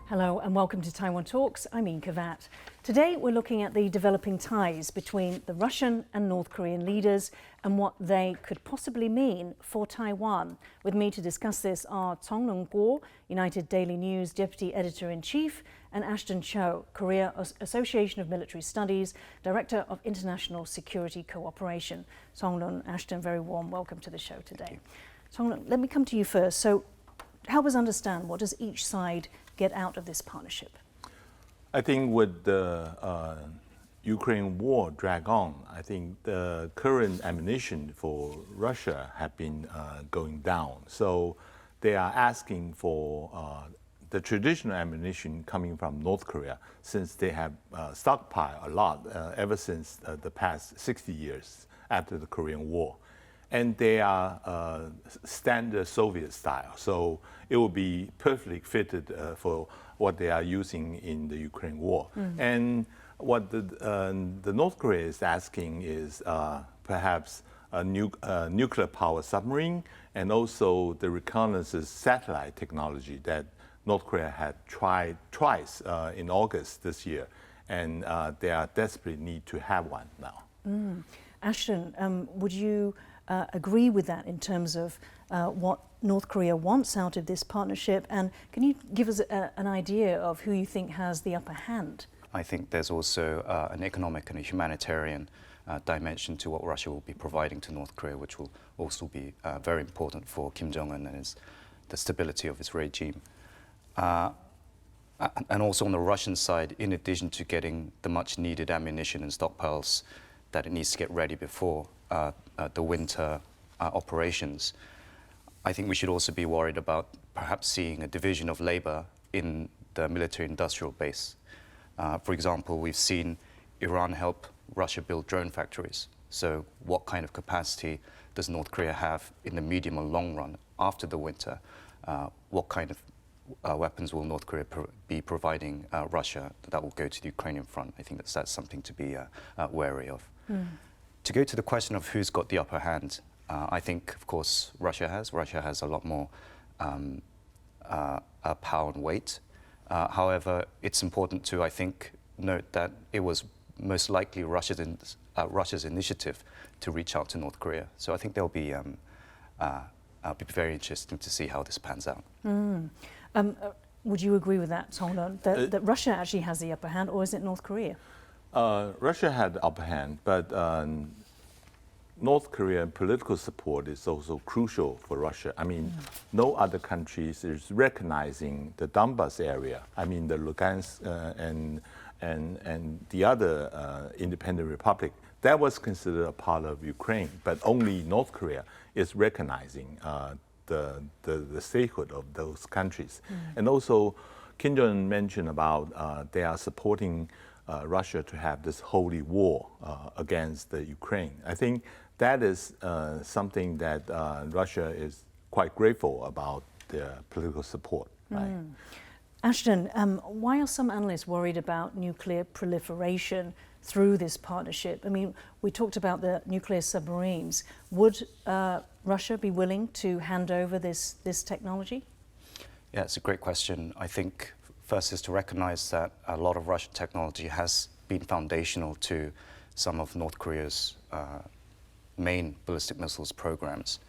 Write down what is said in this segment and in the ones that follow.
Hello and welcome to Taiwan Talks. I'm Ian Kavat. Today we're looking at the developing ties between the Russian and North Korean leaders and what they could possibly mean for Taiwan. With me to discuss this are Chenlung Kuo, United Daily News Deputy Editor-in-Chief, and Ashton Cho, Korea Association of Military Studies, Director of International Security Cooperation. Chenlung, Ashton, very warm welcome to the show today. Chenlung, let me come to you first. So help us understand, what does each side get out of this partnership? I think with the Ukraine war drag on, I think the current ammunition for Russia have been going down. So they are asking for the traditional ammunition coming from North Korea, since they have stockpiled a lot ever since the past 60 years after the Korean War. And they are standard Soviet style. So it will be perfectly fitted for what they are using in the Ukraine war. And what the North Korea is asking is perhaps a nuclear power submarine, and also the reconnaissance satellite technology that North Korea had tried twice in August this year. And they are desperately need to have one now. Ashton, would you agree with that in terms of what North Korea wants out of this partnership? And can you give us an idea of who you think has the upper hand? I think there's also an economic and a humanitarian dimension to what Russia will be providing to North Korea, which will also be very important for Kim Jong-un and the stability of his regime. And also on the Russian side, in addition to getting the much needed ammunition and stockpiles that it needs to get ready before the winter operations, I think we should also be worried about perhaps seeing a division of labor in the military-industrial base. For example, we've seen Iran help Russia build drone factories. So what kind of capacity does North Korea have in the medium or long run after the winter? What kind of weapons will North Korea be providing Russia that will go to the Ukrainian front? I think that's something to be wary of. To go to the question of who's got the upper hand, I think, of course, Russia has. Russia has a lot more power and weight. However, it's important to, I think, note that it was most likely Russia's initiative to reach out to North Korea. So I think there'll be very interesting to see how this pans out. Would you agree with that, Chenlung, that Russia actually has the upper hand, or is it North Korea? Russia had the upper hand, but North Korean political support is also crucial for Russia. I mean, no other countries is recognizing the Donbas area. I mean, the Lugansk and the other independent republic, that was considered a part of Ukraine, but only North Korea is recognizing the statehood of those countries. And also, Kim Jong-un mentioned about they are supporting Russia to have this holy war against the Ukraine. I think that is something that Russia is quite grateful about their political support. Right? Ashton, why are some analysts worried about nuclear proliferation through this partnership? I mean, we talked about the nuclear submarines. Would Russia be willing to hand over this technology? Yeah, it's a great question. I think first is to recognize that a lot of Russian technology has been foundational to some of North Korea's main ballistic missiles programs.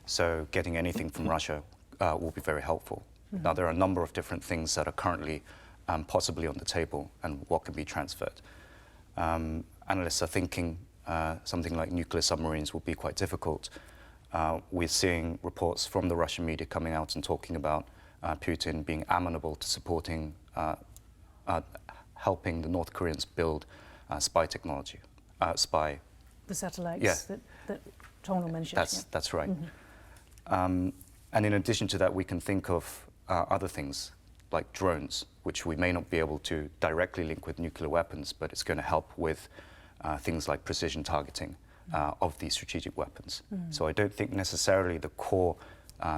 So getting anything from Russia will be very helpful. Now, there are a number of different things that are currently possibly on the table and what can be transferred. Analysts are thinking something like nuclear submarines will be quite difficult. We're seeing reports from the Russian media coming out and talking about Putin being amenable to supporting, helping the North Koreans build spy technology. The satellites that Chenlung mentioned. That's right. And in addition to that, we can think of other things like drones, which we may not be able to directly link with nuclear weapons, but it's going to help with things like precision targeting of these strategic weapons. So I don't think necessarily the core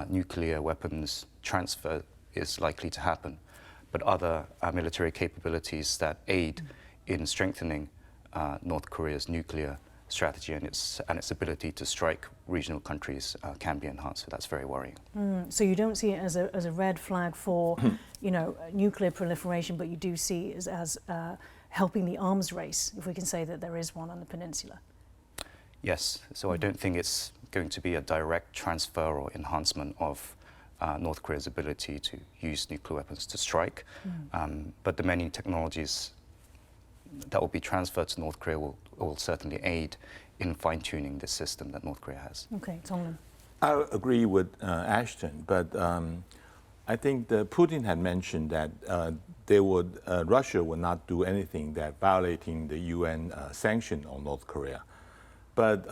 nuclear weapons transfer is likely to happen, but other military capabilities that aid in strengthening North Korea's nuclear strategy and its ability to strike regional countries can be enhanced. So that's very worrying. So you don't see it as a red flag for, nuclear proliferation, but you do see it as helping the arms race, if we can say that there is one on the peninsula. Yes. So I don't think it's going to be a direct transfer or enhancement of North Korea's ability to use nuclear weapons to strike. But the many technologies that will be transferred to North Korea will certainly aid in fine-tuning this system that North Korea has. Okay, Chenlung. I agree with Ashton, but I think that Putin had mentioned that Russia would not do anything that violating the UN sanction on North Korea. But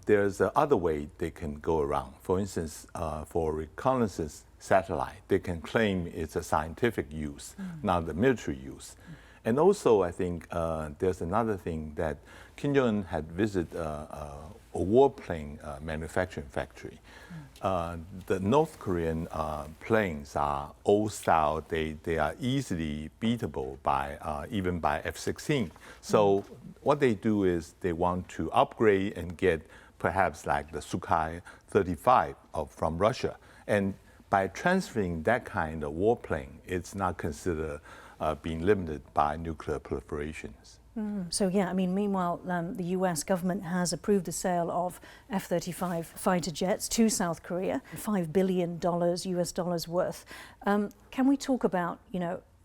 there's other way they can go around. For instance, for reconnaissance satellite, they can claim it's a scientific use, not the military use. And also, I think there's another thing that Kim Jong-un had visited a warplane manufacturing factory. The North Korean planes are old style. They are easily beatable by even by F-16. So what they do is they want to upgrade and get perhaps like the Sukhoi 35 from Russia. And by transferring that kind of warplane, it's not considered being limited by nuclear proliferations. So yeah, I mean, meanwhile, the US government has approved the sale of F-35 fighter jets to South Korea, $5 billion US dollars worth. Can we talk about,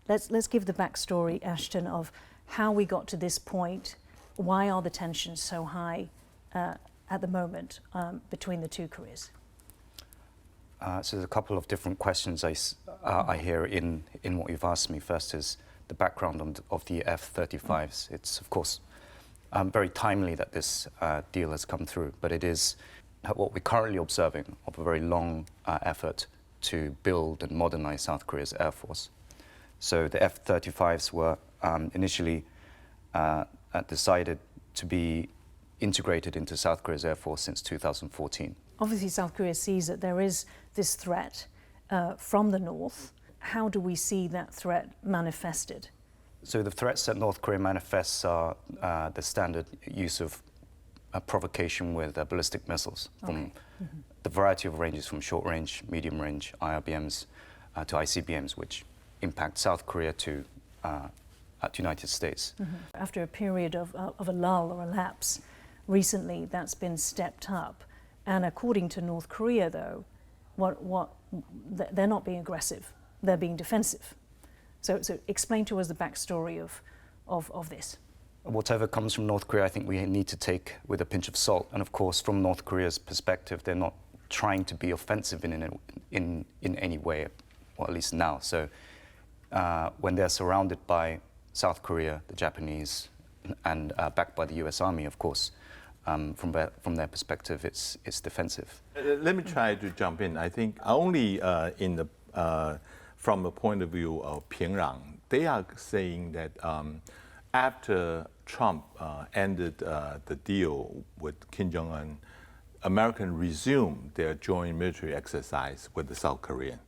let's give the backstory, Ashton, of how we got to this point. Why are the tensions so high at the moment between the two Koreas? So there's a couple of different questions I hear in what you've asked me. First is the background of the F-35s. It's, of course, very timely that this deal has come through, but it is what we're currently observing of a very long effort to build and modernize South Korea's Air Force. So the F-35s were initially decided to be integrated into South Korea's Air Force since 2014. Obviously, South Korea sees that there is this threat from the north. How do we see that threat manifested? So the threats that North Korea manifests are the standard use of provocation with ballistic missiles from the variety of ranges, from short range, medium range, IRBMs to ICBMs, which impact South Korea to United States. After a period of a lull or a lapse, recently that's been stepped up. And according to North Korea, though, they're not being aggressive, they're being defensive. So explain to us the backstory of this. Whatever comes from North Korea, I think we need to take with a pinch of salt. And of course, from North Korea's perspective, they're not trying to be offensive in any way, or at least now. So when they're surrounded by South Korea, the Japanese, and backed by the US Army, of course, from their perspective, it's defensive. Let me try to jump in. I think only from the point of view of Pyongyang, they are saying that after Trump ended the deal with Kim Jong-un, Americans resumed their joint military exercise with the South Korean.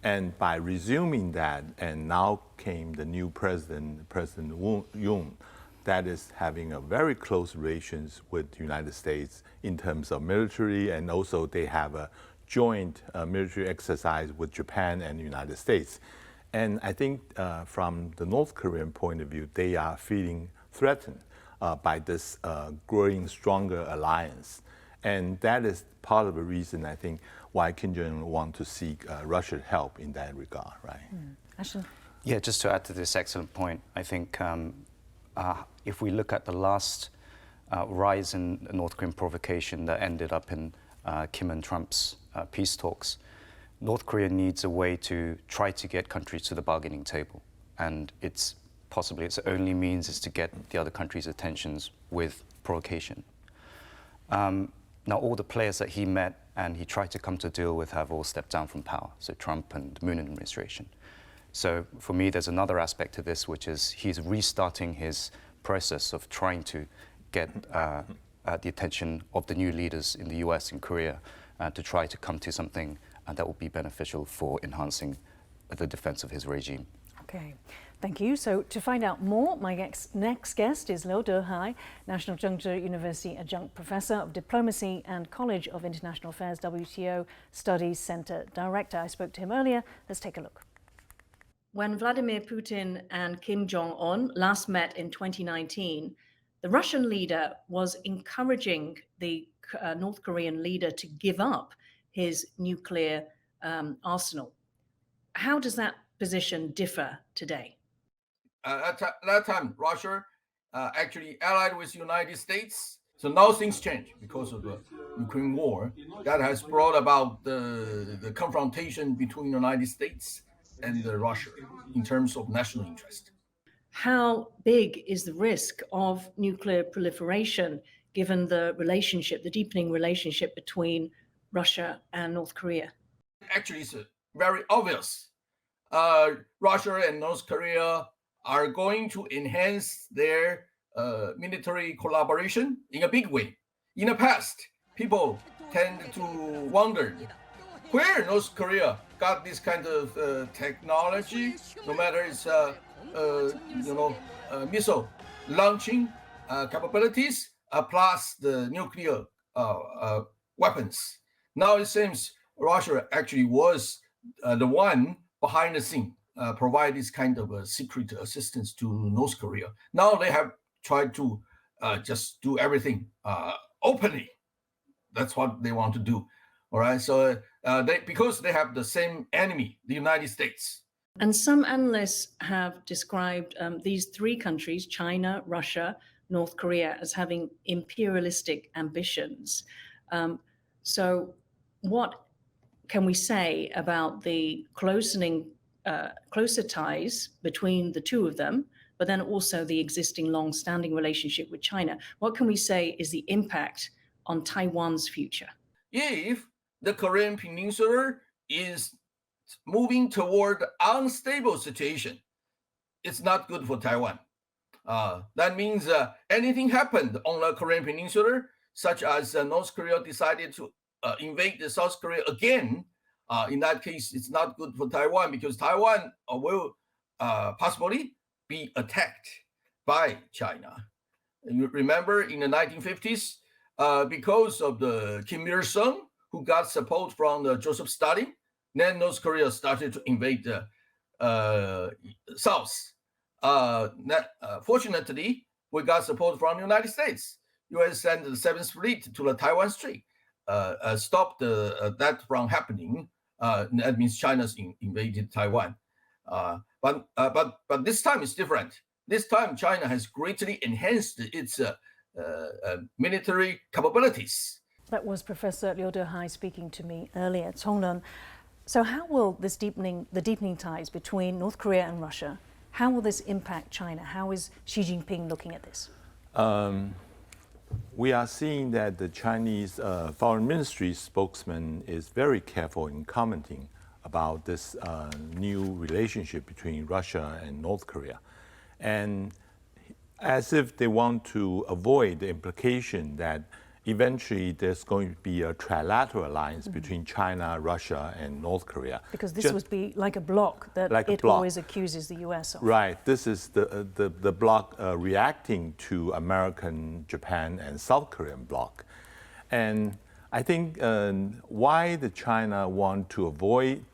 And by resuming that, and now came the new President Yoon, that is having a very close relations with the United States in terms of military, and also they have a joint military exercise with Japan and the United States. And I think from the North Korean point of view, they are feeling threatened by this growing stronger alliance. And that is part of the reason, I think, why Kim Jong-un wants to seek Russian help in that regard, right? Ashton? Yeah, just to add to this excellent point, I think if we look at the last rise in North Korean provocation that ended up in Kim and Trump's peace talks, North Korea needs a way to try to get countries to the bargaining table. And it's possibly its only means is to get the other countries' attentions with provocation. Now, all the players that he met and he tried to come to a deal with have all stepped down from power, so Trump and the Moon administration. So for me, there's another aspect to this, which is he's restarting his process of trying to get the attention of the new leaders in the US and Korea to try to come to something that will be beneficial for enhancing the defense of his regime. Okay, thank you. So to find out more, my next guest is Liou To-hai, National Chengchi University Adjunct Professor of Diplomacy and College of International Affairs WTO Studies Center Director. I spoke to him earlier. Let's take a look. When Vladimir Putin and Kim Jong-un last met in 2019, the Russian leader was encouraging the North Korean leader to give up his nuclear arsenal. How does that position differ today? At that time, Russia actually allied with the United States. So now things change because of the Ukraine war. That has brought about the confrontation between the United States and Russia in terms of national interest. How big is the risk of nuclear proliferation given the relationship, the deepening relationship between Russia and North Korea? Actually, it's very obvious. Russia and North Korea are going to enhance their military collaboration in a big way. In the past, people tend to wonder where North Korea got this kind of technology, no matter it's missile launching capabilities plus the nuclear weapons. Now it seems Russia actually was the one behind the scene provide this kind of secret assistance to North Korea. Now they have tried to just do everything openly. That's what they want to do. All right. So because they have the same enemy, the United States. And some analysts have described these three countries, China, Russia, North Korea, as having imperialistic ambitions. So what can we say about the closer ties between the two of them, but then also the existing long-standing relationship with China? What can we say is the impact on Taiwan's future? If the Korean Peninsula is moving toward unstable situation, it's not good for Taiwan. That means anything happened on the Korean Peninsula, such as North Korea decided to invade the South Korea again, in that case, it's not good for Taiwan because Taiwan will possibly be attacked by China. You remember in the 1950s, because of the Kim Il-sung, who got support from the Joseph Stalin, then North Korea started to invade the South. Fortunately, we got support from the United States. U.S. sent the 7th Fleet to the Taiwan Strait, stopped that from happening. That means China's invaded Taiwan. But this time it's different. This time China has greatly enhanced its military capabilities. That was Professor Liou To-hai speaking to me earlier. Chenlung, so how will the deepening ties between North Korea and Russia, how will this impact China? How is Xi Jinping looking at this? We are seeing that the Chinese Foreign Ministry spokesman is very careful in commenting about this new relationship between Russia and North Korea. And as if they want to avoid the implication that eventually there's going to be a trilateral alliance between China, Russia, and North Korea. Because this would be like a bloc that always accuses the US of. Right. This is the bloc reacting to American, Japan, and South Korean bloc. And I think why the China want to avoid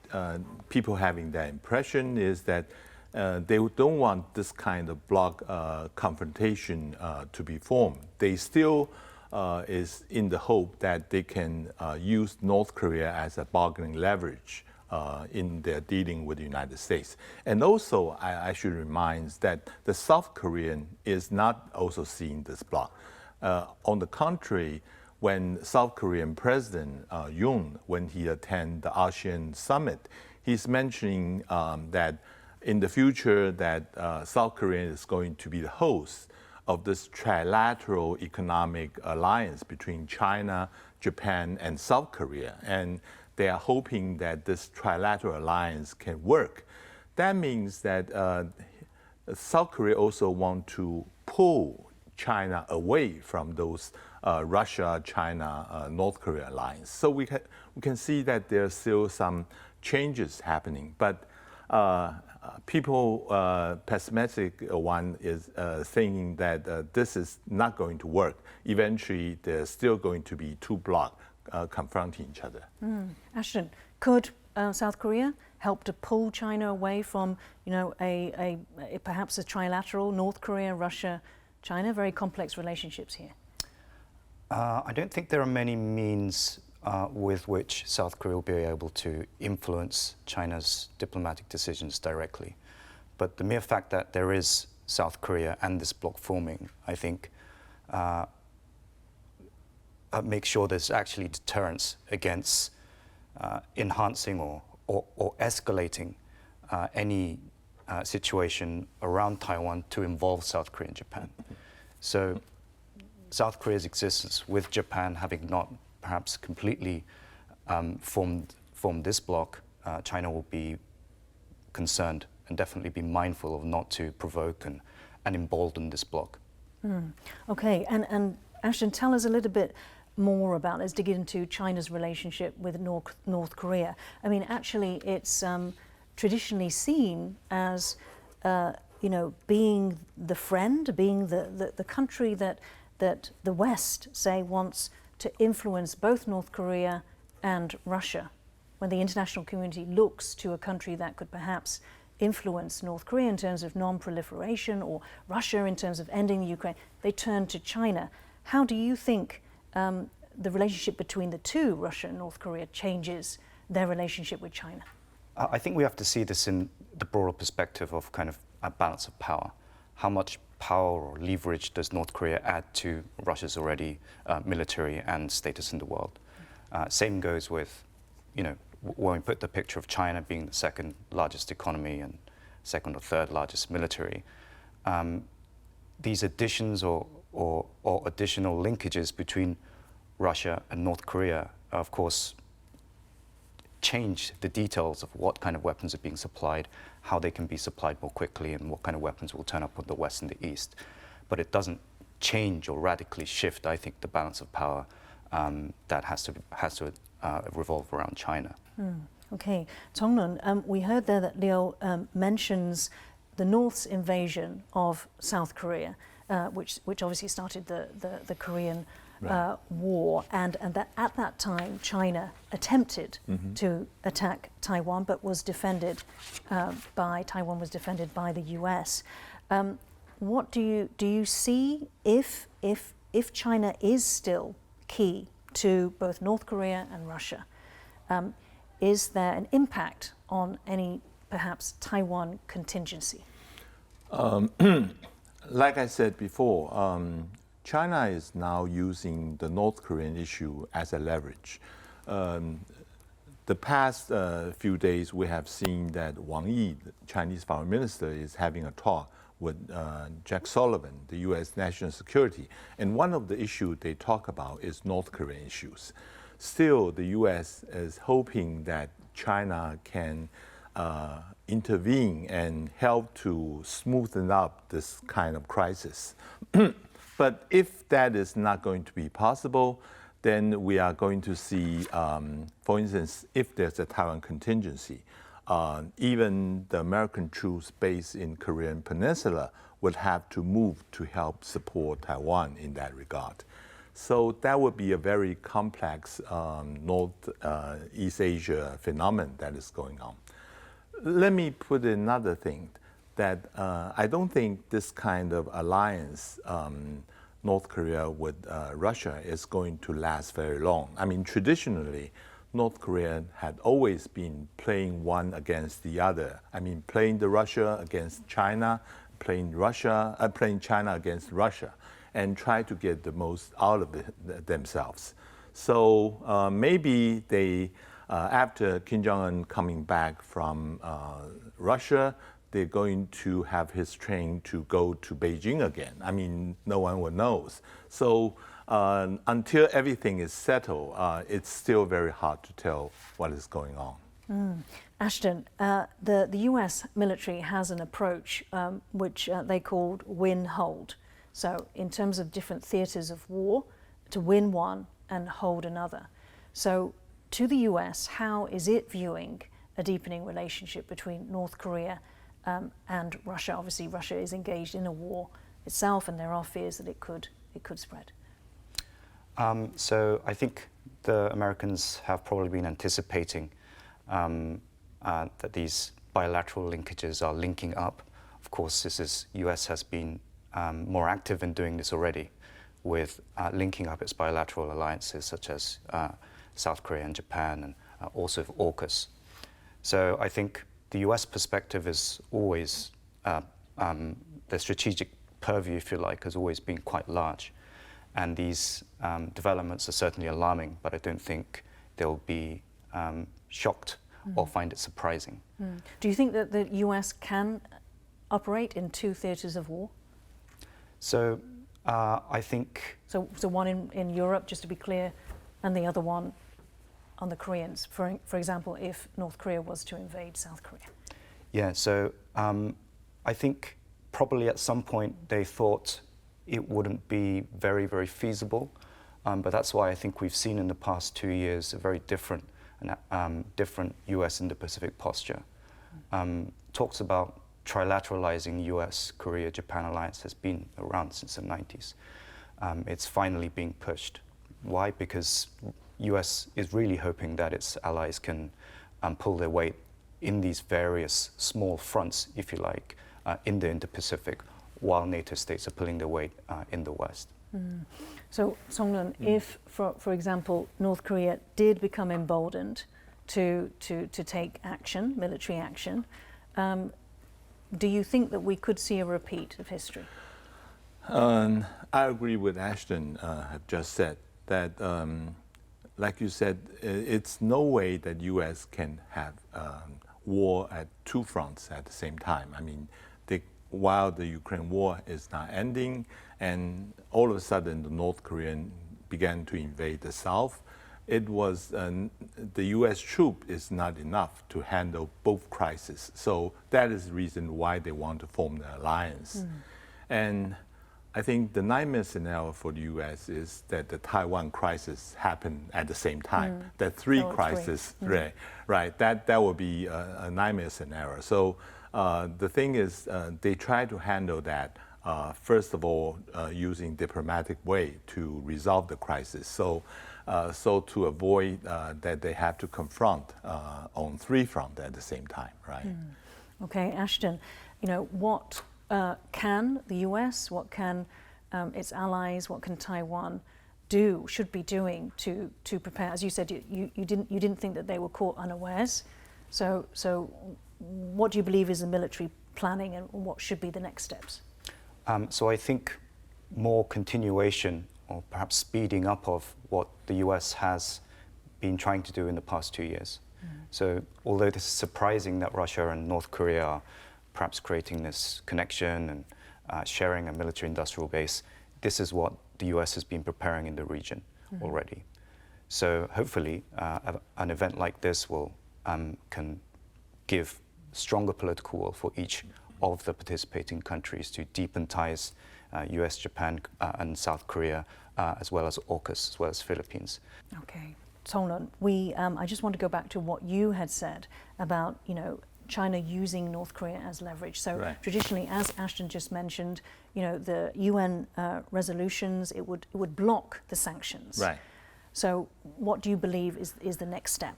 people having that impression is that they don't want this kind of bloc confrontation to be formed. They still is in the hope that they can use North Korea as a bargaining leverage in their dealing with the United States. And also, I should remind that the South Korean is not also seeing this bloc. On the contrary, when South Korean President Jong, when he attended the ASEAN summit, he's mentioning that in the future that South Korea is going to be the host of this trilateral economic alliance between China, Japan, and South Korea. And they are hoping that this trilateral alliance can work. That means that South Korea also want to pull China away from those Russia, China, North Korea alliance. So we can see that there are still some changes happening. But people, pessimistic one is thinking that this is not going to work. Eventually, there's still going to be two blocs confronting each other. Ashton, could South Korea help to pull China away from, perhaps a trilateral North Korea, Russia, China? Very complex relationships here. I don't think there are many means with which South Korea will be able to influence China's diplomatic decisions directly. But the mere fact that there is South Korea and this bloc forming, I think, makes sure there's actually deterrence against enhancing or escalating any situation around Taiwan to involve South Korea and Japan. So South Korea's existence, with Japan having not perhaps completely formed this bloc, China will be concerned and definitely be mindful of not to provoke and embolden this bloc. Okay, and Ashton, tell us a little bit more about, let's dig into China's relationship with North Korea. I mean, actually, it's traditionally seen as, being the friend, being the country that the West, say, wants to influence both North Korea and Russia. When the international community looks to a country that could perhaps influence North Korea in terms of non-proliferation or Russia in terms of ending the Ukraine, they turn to China. How do you think the relationship between the two, Russia and North Korea, changes their relationship with China? I think we have to see this in the broader perspective of kind of a balance of power. How much power or leverage does North Korea add to Russia's already military and status in the world? Same goes with, when we put the picture of China being the second largest economy and second or third largest military, these additions or additional linkages between Russia and North Korea, of course, change the details of what kind of weapons are being supplied, how they can be supplied more quickly, and what kind of weapons will turn up on the West and the East. But it doesn't change or radically shift, I think, the balance of power that has to revolve around China. Okay, Chenlung, we heard there that Liu mentions the North's invasion of South Korea, which obviously started the Korean war, and that at that time China attempted to attack Taiwan, but was defended Taiwan was defended by the U.S. What do you see if China is still key to both North Korea and Russia? Is there an impact on any perhaps Taiwan contingency? Like I said before, China is now using the North Korean issue as a leverage. The past few days, we have seen that Wang Yi, the Chinese foreign minister, is having a talk with Jack Sullivan, the U.S. national security. And one of the issues they talk about is North Korean issues. Still, the U.S. is hoping that China can intervene and help to smoothen up this kind of crisis. But if that is not going to be possible, then we are going to see, for instance, if there's a Taiwan contingency, even the American troops based in Korean Peninsula would have to move to help support Taiwan in that regard. So that would be a very complex Northeast Asia phenomenon that is going on. Let me put another thing, that I don't think this kind of alliance, North Korea with Russia, is going to last very long. I mean, traditionally, North Korea had always been playing one against the other. I mean, playing the Russia against China, playing China against Russia, and try to get the most out of themselves. So maybe they, after Kim Jong-un coming back from Russia, they're going to have his train to go to Beijing again. I mean, no one will know. So until everything is settled, it's still very hard to tell what is going on. Ashton, the US military has an approach which they called win-hold. So in terms of different theatres of war, to win one and hold another. So to the US, how is it viewing a deepening relationship between North Korea and Russia. Obviously, Russia is engaged in a war itself, and there are fears that it could spread. So I think the Americans have probably been anticipating that these bilateral linkages are linking up. Of course, U.S. has been more active in doing this already, with linking up its bilateral alliances such as South Korea and Japan, and also with AUKUS. So I think the U.S. perspective is always, the strategic purview, if you like, has always been quite large. And these developments are certainly alarming, but I don't think they'll be shocked or find it surprising. Do you think that the US can operate in two theatres of war? So I think... So one in Europe, just to be clear, and the other one on the Koreans, for example, if North Korea was to invade South Korea? Yeah, so I think probably at some point they thought it wouldn't be very, very feasible, but that's why I think we've seen in the past 2 years a very different US Indo-Pacific posture. Talks about trilateralizing US, Korea, Japan alliance has been around since the 90s. It's finally being pushed. Why? Because US is really hoping that its allies can pull their weight in these various small fronts, if you like, in the Indo-Pacific, while NATO states are pulling their weight in the West. So, Songlun, if, for example, North Korea did become emboldened to take action, military action, do you think that we could see a repeat of history? I agree with Ashton have just said that, like you said, it's no way that U.S. can have war at two fronts at the same time. I mean, while the Ukraine war is not ending, and all of a sudden the North Korean began to invade the South, it was the U.S. troop is not enough to handle both crises. So that is the reason why they want to form the alliance. And I think the nightmare scenario for the U.S. is that the Taiwan crisis happened at the same time. That three crises, right? That would be a nightmare scenario. So the thing is, they try to handle that first of all using diplomatic way to resolve the crisis. So to avoid that they have to confront on three fronts at the same time, right? Okay, Ashton, you know, what can the US, what can its allies, what can Taiwan should be doing to prepare? As you said, you didn't think that they were caught unawares. So what do you believe is the military planning, and what should be the next steps? So I think more continuation, or perhaps speeding up, of what the US has been trying to do in the past 2 years. So although this is surprising that Russia and North Korea are perhaps creating this connection and sharing a military-industrial base, this is what the US has been preparing in the region already. So hopefully an event like this can give stronger political will for each of the participating countries to deepen ties, US, Japan, and South Korea, as well as AUKUS, as well as Philippines. Okay, Songlun, I just want to go back to what you had said about, you know, China using North Korea as leverage. So traditionally, as Ashton just mentioned, you know, the UN resolutions, it would block the sanctions. Right. So what do you believe is the next step?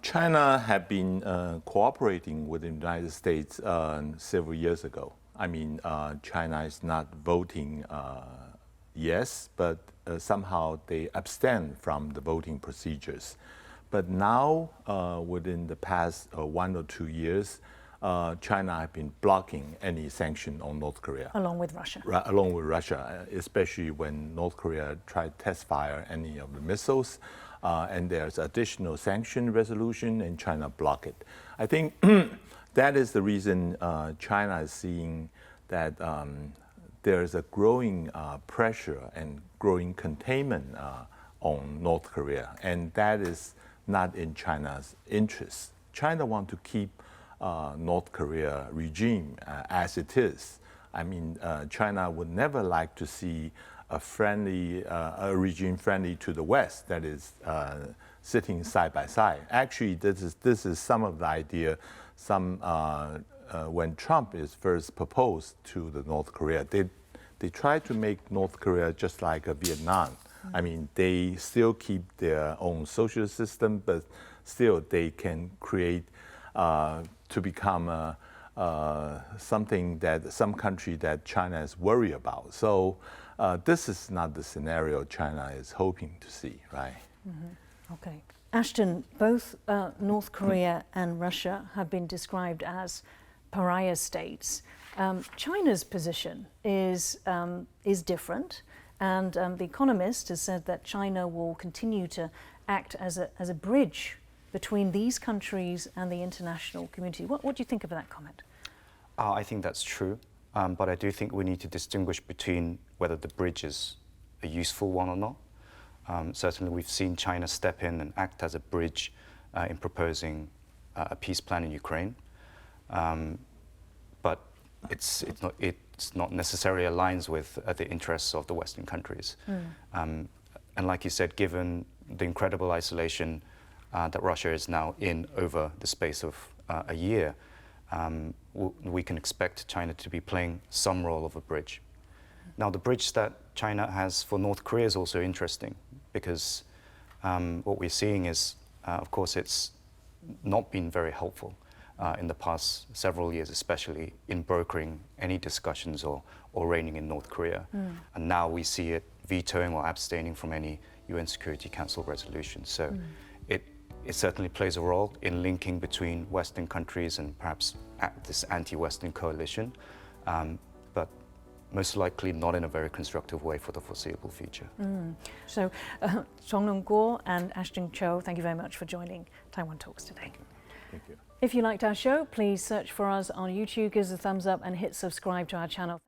China had been cooperating with the United States several years ago. I mean, China is not voting yes, but somehow they abstain from the voting procedures. But now, within the past 1 or 2 years, China has been blocking any sanction on North Korea. Along with Russia. Right, along with Russia, especially when North Korea tried to test fire any of the missiles. And there's additional sanction resolution, and China blocked it. I think that is the reason China is seeing that there is a growing pressure and growing containment on North Korea, and that is not in China's interest. China wants to keep North Korea regime as it is. I mean, China would never like to see a regime friendly to the West that is sitting side by side. Actually, this is some of the idea some when Trump is first proposed to the North Korea, they tried to make North Korea just like a Vietnam. I mean, they still keep their own social system, but still they can create to become something that some country that China is worried about. So this is not the scenario China is hoping to see, right? Okay. Ashton, both North Korea and Russia have been described as pariah states. China's position is different, and The Economist has said that China will continue to act as a bridge between these countries and the international community. What do you think of that comment? I think that's true, but I do think we need to distinguish between whether the bridge is a useful one or not. Certainly we've seen China step in and act as a bridge in proposing a peace plan in Ukraine, but it's not necessarily aligns with the interests of the Western countries. And like you said, given the incredible isolation that Russia is now in over the space of a year, we can expect China to be playing some role of a bridge. Now, the bridge that China has for North Korea is also interesting because what we're seeing is, of course, it's not been very helpful in the past several years, especially in brokering any discussions or reining in North Korea. And now we see it vetoing or abstaining from any UN Security Council resolution. So it certainly plays a role in linking between Western countries and perhaps this anti-Western coalition, but most likely not in a very constructive way for the foreseeable future. So, Chenlung Kuo and Ashton Cho, thank you very much for joining Taiwan Talks today. Thank you. If you liked our show, please search for us on YouTube, give us a thumbs up and hit subscribe to our channel.